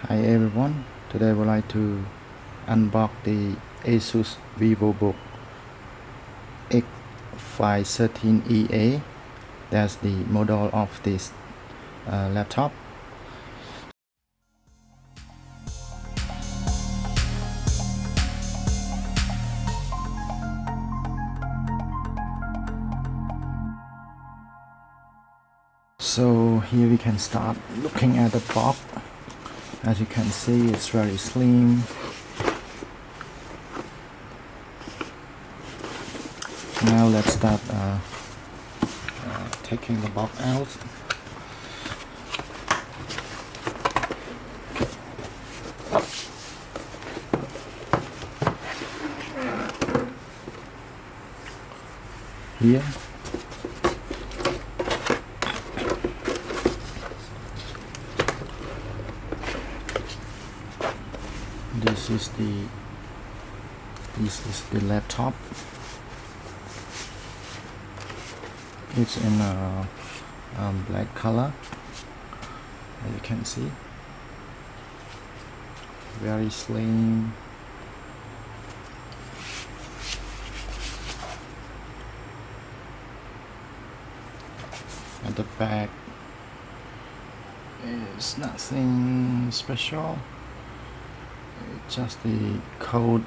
Hi everyone, today I would like to unbox the Asus VivoBook X513EA. That's the model of this laptop. So here we can start looking at the box. As you can see, it's very slim. Now let's start taking the box out. Here this is the laptop. It's in a black color, as you can see. Very slim. At the back is nothing special. It's just the code.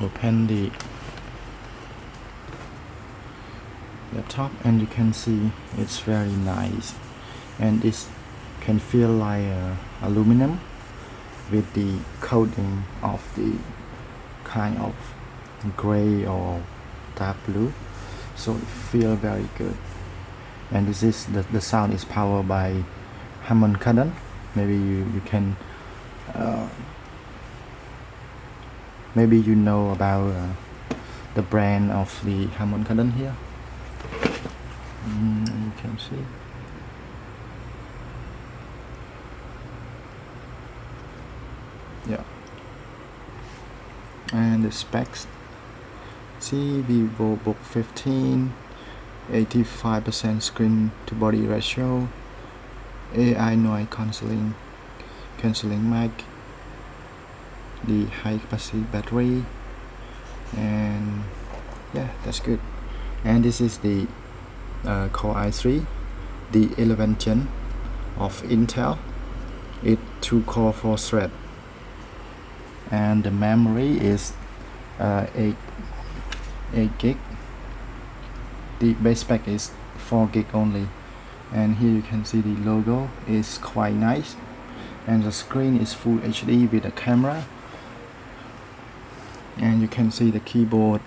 Open the laptop and you can see it's very nice, and it can feel like aluminum with the coating of the kind of gray or dark blue, so it feels very good. And this is the sound is powered by Harman Kardon. Maybe you can maybe you know about the brand of the Harman Kardon here. You can see. Yeah. And the specs. See, VivoBook 15, 85% screen to body ratio, AI noise cancelling mic, the high capacity battery, and yeah, that's good. And this is the Core i3, the 11th gen of Intel. It 2-core 4-thread, and the memory is 8 gig. The base spec is 4 gig only, and here you can see the logo is quite nice, and the screen is full HD with a camera, and you can see the keyboard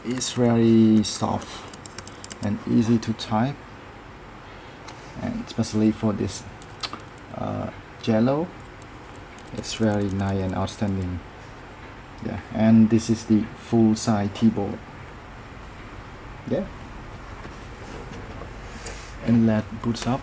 is very soft and easy to type, and especially for this yellow, it's very nice and outstanding. Yeah, and this is the full size keyboard. Yeah, and let's boot up.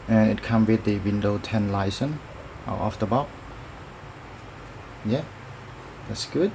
And it comes with the Windows 10 license out of the box. Yeah, that's good.